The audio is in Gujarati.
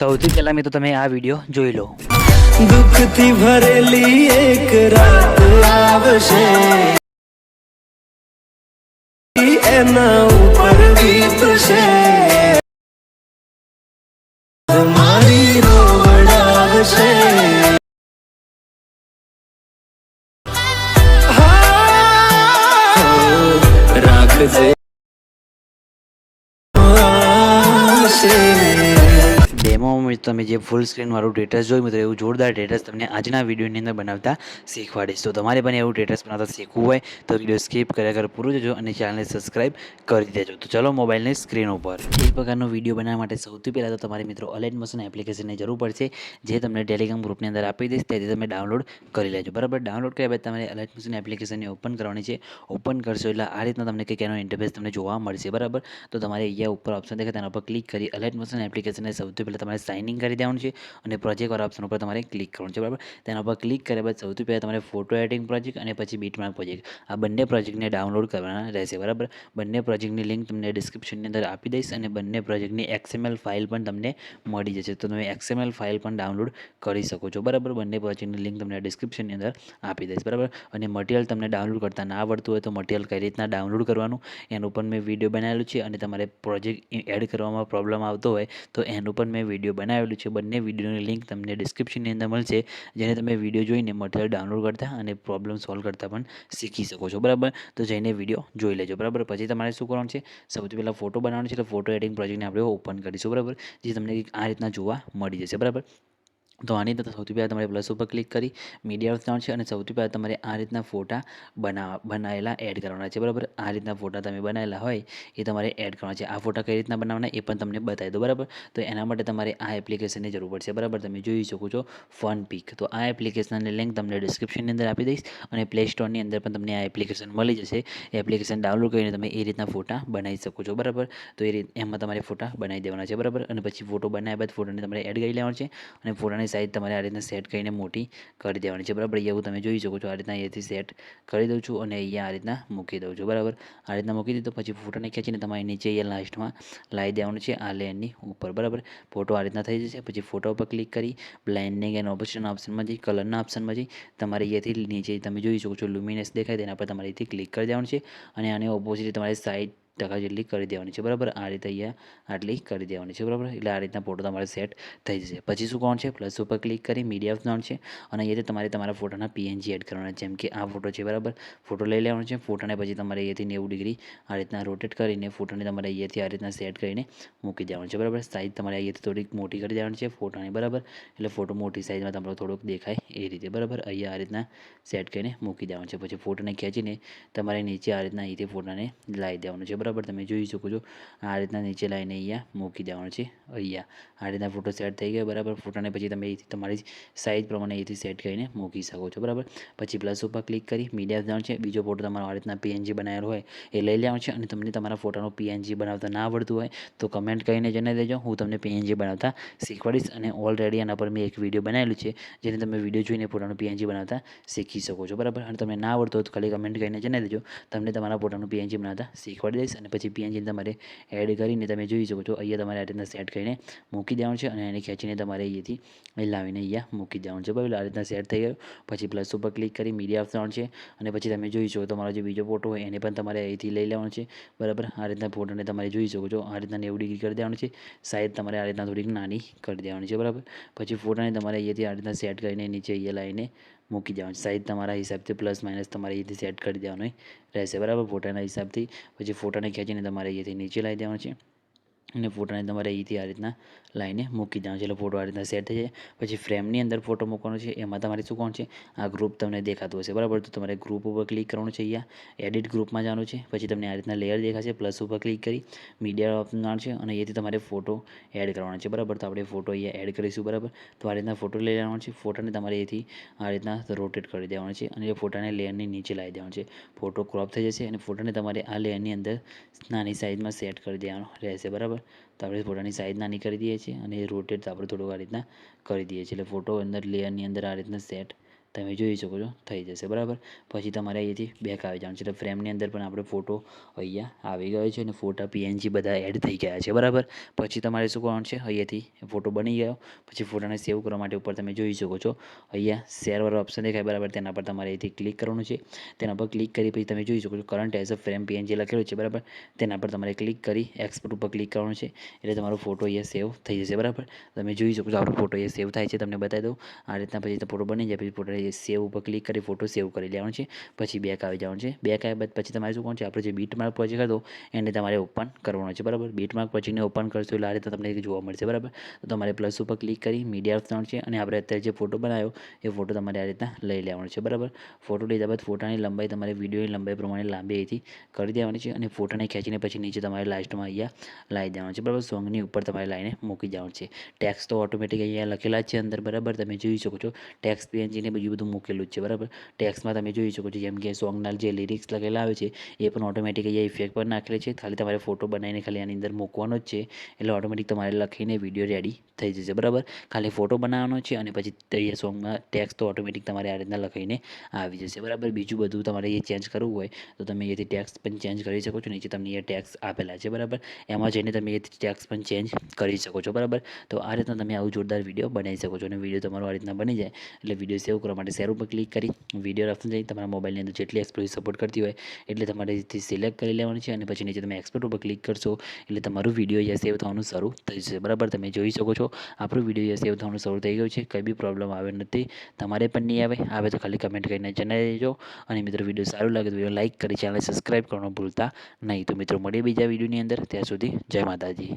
સૌથી પહેલાં મિત્રો તમે આ વિડીયો જોઈ લો. દુઃખથી ભરેલી એક રાત આવશે, એના ઉપર વીતશે, મારી રોવડાવશે. રાખજે ડેમોમાં તમે જે ફૂલ સ્ક્રીનવાળું ટેટસ જોયું મિત્રો, એવું જોરદાર ટેટસ તમને આજના વિડીયોની અંદર બનાવતા શીખવાડીશ. તો તમારે પણ એવું ટેટસ બનાવતા શીખવું હોય તો વિડીયો સ્કીપ કર્યા કર પૂરું જોજો અને ચેનલને સબસ્ક્રાઈબ કરી દેજો. તો ચલો મોબાઈલની સ્ક્રીન ઉપર એ પ્રકારનો વિડીયો બનાવવા માટે સૌથી પહેલાં તો તમારે મિત્રો અલાઇટ મોશન એપ્લિકેશનની જરૂર પડશે, જે તમને ટેલિગ્રામ ગ્રુપની અંદર આપી દઈશ. તેથી તમે ડાઉનલોડ કરી લેજો. બરાબર, ડાઉનલોડ કર્યા બાદ તમારે અલાઇટ મોશન એપ્લિકેશનને ઓપન કરવાની છે. ઓપન કરશો એટલે આ રીતના તમને કંઈક એનો ઇન્ટરફેસ તમને જોવા મળશે. બરાબર, તો તમારે અહીંયા ઉપર ઓપ્શન દેખાય તેના પર ક્લિક કરી અલાઇટ મોશન એપ્લિકેશનને સૌથી પહેલાં તમારે સાઇન ઇન કરી દેવાનું છે અને પ્રોજેક્ટવાળા ઓપ્શન ઉપર તમારે ક્લિક કરવાનું છે. બરાબર, તેના પર ક્લિક કર્યા બાદ સૌથી પહેલાં તમારે ફોટો એડિટિંગ પ્રોજેક્ટ અને પછી બીટમાર્ક પ્રોજેક્ટ, આ બંને પ્રોજેક્ટને ડાઉનલોડ કરવાના રહેશે. બરાબર, બંને પ્રોજેક્ટની લિંક તમને ડિસ્ક્રિપ્શનની અંદર આપી દઈશ અને બંને પ્રોજેક્ટની XML ફાઇલ પણ તમને મળી જશે. તો તમે XML ફાઇલ પણ ડાઉનલોડ કરી શકો છો. બરાબર, બંને પ્રોજેક્ટની લિંક તમને ડિસ્ક્રિપ્શનની અંદર આપી દઈશ. બરાબર, અને મટીરિયલ તમને ડાઉનલોડ કરતા ના આવડતું હોય તો મટીરિયલ કઈ રીતના ડાઉનલોડ કરવાનું એનું પણ મેં વિડીયો બનાવેલું છે. અને તમારે પ્રોજેક્ટ એડ કરવામાં પ્રોબ્લેમ આવતો હોય તો એનું પણ મેં વિડીયો બનાવેલું છે. બંને વિડીયોની લિંક તમને ડિસ્ક્રિપ્શનની અંદર મળશે, જેને તમે વિડીયો જોઈને મટીરિયલ ડાઉનલોડ કરતા અને પ્રોબ્લેમ સોલ્વ કરતા પણ શીખી શકો છો. બરાબર, તો જઈને વિડીયો જોઈ લેજો. બરાબર, પછી તમારે શું કરવાનું છે, સૌથી પહેલાં ફોટો બનાવવાનો છે. એટલે ફોટો એડિટિંગ પ્રોજેક્ટને આપણે ઓપન કરીશું. બરાબર, જે તમને આ રીતના જોવા મળી જશે. બરાબર, તો આની અંદર સૌથી પહેલાં તમારે પ્લસ ઉપર ક્લિક કરી મીડિયા જવાનું છે અને સૌથી પહેલાં તમારે આ રીતના ફોટા બનાવેલા એડ કરવાના છે. બરાબર, આ રીતના ફોટા તમે બનાવેલા હોય એ તમારે એડ કરવાના છે. આ ફોટા કઈ રીતના બનાવવાના એ પણ તમને બતાવી દો. બરાબર, તો એના માટે તમારે આ એપ્લિકેશનની જરૂર પડશે. બરાબર, તમે જોઈ શકો છો ફનપિક. તો આ એપ્લિકેશનની લિંક તમને ડિસ્ક્રિપ્શનની અંદર આપી દઈશ અને પ્લે સ્ટોરની અંદર પણ તમને આ એપ્લિકેશન મળી જશે. એ એપ્લિકેશન ડાઉનલોડ કરીને તમે એ રીતના ફોટા બનાવી શકો છો. બરાબર, તો એમાં તમારે ફોટા બનાવી દેવાના છે. બરાબર, અને પછી ફોટો બનાવ્યા બાદ ફોટોને તમારે એડ કરી લેવાનો છે અને ફોટાની સાઇઝ તમારે આ રીતના સેટ કરીને મોટી કરી દેવાની છે. બરાબર, એવું તમે જોઈ શકો છો. આ રીતના અહીંયાથી સેટ કરી દઉં છું અને અહીંયા આ રીતના મૂકી દઉં છું. બરાબર, આ રીતના મૂકી દીધો પછી ફોટોને ખેંચીને તમારે નીચે અહીંયા લાસ્ટમાં લાવી દેવાનું છે આ લેયરની ઉપર. બરાબર, ફોટો આ રીતના થઈ જશે. પછી ફોટો ઉપર ક્લિક કરી બ્લેન્ડિંગ એન્ડ ઓપ્શનમાં જઈ કલરના ઓપ્શનમાં જઈ તમારે અહીંયાથી નીચે તમે જોઈ શકો છો લ્યુમિનસ દેખાય તેના પર તમારે અહીંથી ક્લિક કરી દેવાનું છે અને આને ઓપોઝિટ તમારે 60% જેટલી કરી દેવાની છે. બરાબર, આ રીતે અહીંયા આટલી કરી દેવાની છે. બરાબર, એટલે આ રીતના ફોટો તમારે સેટ થઈ જશે. પછી શું કરવાનું છે, પ્લસ ઉપર ક્લિક કરી મીડિયા જવાનું છે અને અહીંયાથી તમારે તમારા ફોટાના PNG એડ કરવાના, જેમ કે આ ફોટો છે. બરાબર, ફોટો લઈ લેવાનો છે. ફોટાને પછી તમારે અહીંયાથી 90 ડિગ્રી આ રીતના રોટેટ કરીને ફોટાને તમારે અહીંયાથી આ રીતના સેટ કરીને મૂકી દેવાનું છે. બરાબર, સાઇઝ તમારે અહીંયાથી થોડીક મોટી કરી દેવાની છે ફોટાની. બરાબર, એટલે ફોટો મોટી સાઇઝમાં તમારો થોડોક દેખાય એ રીતે. બરાબર, અહીંયા આ રીતના સેટ કરીને મૂકી દેવાનું છે. પછી ફોટોને ખેંચીને તમારે નીચે આ રીતના અહીંથી ફોટાને લાવી દેવાનું છે. બરાબર, તમે જોઈ શકો છો આ રીતના નીચે લાવીને અહીંયા મૂકી દેવાનું છે. અહીંયા આ રીતના ફોટો સેટ થઈ ગયો. બરાબર, ફોટાને પછી તમે અહીંથી તમારી સાઇઝ પ્રમાણે અહીંથી સેટ કરીને મૂકી શકો છો. બરાબર, પછી પ્લસ ઉપર ક્લિક કરી મીડિયા જવાનું છે. બીજો ફોટો તમારો આ રીતના PNG બનાવેલો હોય એ લઈ લેવાનો છે અને તમને તમારા ફોટાનો PNG બનાવતા ના આવડતું હોય તો કમેન્ટ કરીને જણાવી દેજો, હું તમને PNG બનાવતા શીખવાડીશ. અને ઓલરેડી આના પર મેં એક વિડીયો બનાવેલું છે, જેને તમે વિડીયો જોઈને ફોટાનું PNG બનાવતા શીખી શકો છો. બરાબર, અને તમને ના આવડતું હોય તો ખાલી કમેન્ટ કરીને જણાવી દેજો, તમને તમારા ફોટાનું PNG બનાવતા શીખવાડી દઈશ. અને પછી PNG તમારે એડ કરીને તમે જોઈ શકો છો અહીંયા તમારે આ રીતના સેટ કરીને મૂકી દેવાનું છે અને એને ખેંચીને તમારે અહીંયાથી લાવીને અહીંયા મૂકી દેવાનું છે. બરાબર, આ રીતના સેટ થઈ ગયો. પછી પ્લસ ઉપર ક્લિક કરી મીડિયા ઓપ્શન છે અને પછી તમે જોઈ શકો તમારો જે બીજો ફોટો હોય એને પણ તમારે અહીંથી લઈ લેવાનો છે. બરાબર, આ રીતના ફોટોને તમારે જોઈ શકો છો આ રીતના 90 ડિગ્રી કરી દેવાનું છે. સાઈઝ તમારે આ રીતના થોડીક નાની કરી દેવાની છે. બરાબર, પછી ફોટાને તમારે અહીંયાથી આ રીતના સેટ કરીને નીચે અહીંયા લાવીને મૂકી દેવાનું. સાઈઝ તમારા હિસાબથી પ્લસ માઇનસ તમારે અહીંથી સેટ કરી દેવાનું રહેશે. બરાબર, ફોટાના હિસાબથી પછી ફોટાને ખેંચીને તમારે અહીંયાથી નીચે લાવી દેવાનું છે અને ફોટાને તમારે અહીંથી આ રીતના લાઈને મૂકી દેવાનું છે. એટલે ફોટો આ રીતના સેટ થઈ જાય. પછી ફ્રેમની અંદર ફોટો મૂકવાનો છે. એમાં તમારે શું કરવાનું છે, આ ગ્રુપ તમને દેખાતું હશે. બરાબર, તો તમારે ગ્રુપ ઉપર ક્લિક કરવાનું છે. અહીંયા એડિટ ગ્રુપમાં જવાનું છે. પછી તમને આ રીતના લેયર દેખાશે, પ્લસ ઉપર ક્લિક કરી મીડિયા ઓપ્શન છે અને અહીંયાથી તમારે ફોટો એડ કરવાનો છે. બરાબર, તો આપણે ફોટો અહીંયા એડ કરીશું. બરાબર, તો આ રીતના ફોટો લઈ લેવાનો છે. ફોટાને તમારે અહીંથી આ રીતના રોટેટ કરી દેવાનો છે અને એ ફોટાને લેયરની નીચે લાવી દેવાનો છે. ફોટો ક્રોપ થઈ જશે અને ફોટાને તમારે આ લેયરની અંદર નાની સાઇઝમાં સેટ કરી દેવાનો રહેશે. બરાબર, તો આપણે ફોટાની સાઇઝ નાની કરી દઈએ છીએ અને રોટેટ આપણે થોડુંક આ રીતના કરી દઈએ છીએ. એટલે ફોટો અંદર લેયરની અંદર આ રીતના સેટ તમે જોઈ શકો છો થઈ જશે બરાબર. પછી તમારે અહીંયાથી બેક આવી જવાનું છે એટલે ફ્રેમની અંદર પણ આપણે ફોટો અહીંયા આવી ગયો છે અને ફોટા પીએનજી બધા એડ થઈ ગયા છે બરાબર. પછી તમારે શું કરવાનું છે, અહીંયાથી ફોટો બની ગયો પછી ફોટાને સેવ કરવા માટે ઉપર તમે જોઈ શકો છો અહીંયા શેરવાળો ઓપ્શન દેખાય બરાબર, તેના પર તમારે અહીંથી ક્લિક કરવાનું છે. તેના પર ક્લિક કરી પછી તમે જોઈ શકો છો current as a frame PNG લખેલું છે બરાબર, તેના પર તમારે ક્લિક કરી એક્સપોર્ટ ઉપર ક્લિક કરવાનું છે એટલે તમારો ફોટો અહીંયા સેવ થઈ જશે બરાબર. તમે જોઈ શકો છો આપણો ફોટો અહીંયા સેવ થાય છે, તમને બતાવી દઉં આ રીતના. પછી ફોટો બની જાય પછી ફોટો સેવ ઉપર ક્લિક કરી ફોટો સેવ કરી લેવાનો છે. પછી બેક આવી જવાનું છે. બેક આવ્યા બાદ પછી તમારે શું કરવાનું છે, આપણે જે બીટમાર્ક પ્રોજેક્ટ હતો એને તમારે ઓપન કરવાનો છે બરાબર. બીટમાર્ક પ્રોજેક્ટને ઓપન કરશો એટલે આ રીતે તમને જોવા મળશે બરાબર. તો તમારે પ્લસ ઉપર ક્લિક કરી મીડિયા થવાનું છે અને આપણે અત્યારે જે ફોટો બનાવ્યો એ ફોટો તમારે આ રીતના લઈ લેવાનો છે બરાબર. ફોટો લીધા બાદ ફોટાની લંબાઈ તમારે વિડીયોની લંબાઈ પ્રમાણે લાંબી અહીંથી કરી દેવાની છે અને ફોટાને ખેંચીને પછી નીચે તમારે લાસ્ટમાં અહીંયા લાવી દેવાનું છે બરાબર. સોંગની ઉપર તમારે લાઈને મૂકી દેવાનું છે. ટેક્સ તો ઓટોમેટિક અહીંયા લખેલા જ છે અંદર બરાબર, તમે જોઈ શકો છો ટેક્સ પીએનજીને બીજું બધું મૂકેલું જ છે બરાબર. ટેક્સમાં તમે જોઈ શકો છો જેમ કે સોંગના જે લિરિક્સ લખેલા આવે છે એ પણ ઓટોમેટિક અહીંયા ઇફેક્ટ પર નાખેલી છે. ખાલી તમારે ફોટો બનાવીને ખાલી આની અંદર મૂકવાનો જ છે એટલે ઓટોમેટિક તમારે લખીને વિડીયો રેડી થઈ જશે બરાબર. ખાલી ફોટો બનાવવાનો છે અને પછી અહીંયા સોંગમાં ટેક્સ તો ઓટોમેટિક તમારે આ રીતના લખીને આવી જશે બરાબર. બીજું બધું તમારે એ ચેન્જ કરવું હોય તો તમે અહીંયાથી ટેક્સ પણ ચેન્જ કરી શકો છો. નીચે તમને એ ટેક્સ આપેલા છે બરાબર, એમાં જઈને તમે એ ટેક્સ પણ ચેન્જ કરી શકો છો બરાબર. તો આ રીતના તમે આવું જોરદાર વિડીયો બનાવી શકો છો અને વિડીયો તમારો આ રીતના બની જાય એટલે વિડીયો સેવ કરવા માટે શેર ઉપર ક્લિક કરી વિડીયો ઓપ્શન જઈ તમારા મોબાઈલની અંદર જેટલી એક્સપ્લોર સપોર્ટ કરતી હોય એટલે તમારે અહીંથી સિલેક્ટ કરી લેવાનું છે અને પછી નીચે તમે એક્સપોર્ટ ઉપર ક્લિક કરશો એટલે તમારું વિડીયો અહીંયા સેવ થવાનું શરૂ થઈ જશે બરાબર. તમે જોઈ શકો છો આપણું વિડીયો અહીંયા સેવ થવાનું શરૂ થઈ ગયું છે, કંઈ બી પ્રોબ્લેમ આવે નથી. તમારે પણ નહીં આવે તો ખાલી કમેન્ટ કરીને જણાવી દેજો. અને મિત્રો વિડીયો સારું લાગે તો વિડીયો લાઇક કરી ચેનલ સબસ્ક્રાઈબ કરવાનું ભૂલતા નહીં. તો મિત્રો મળીએ બીજા વિડીયોની અંદર, ત્યાં સુધી જય માતાજી.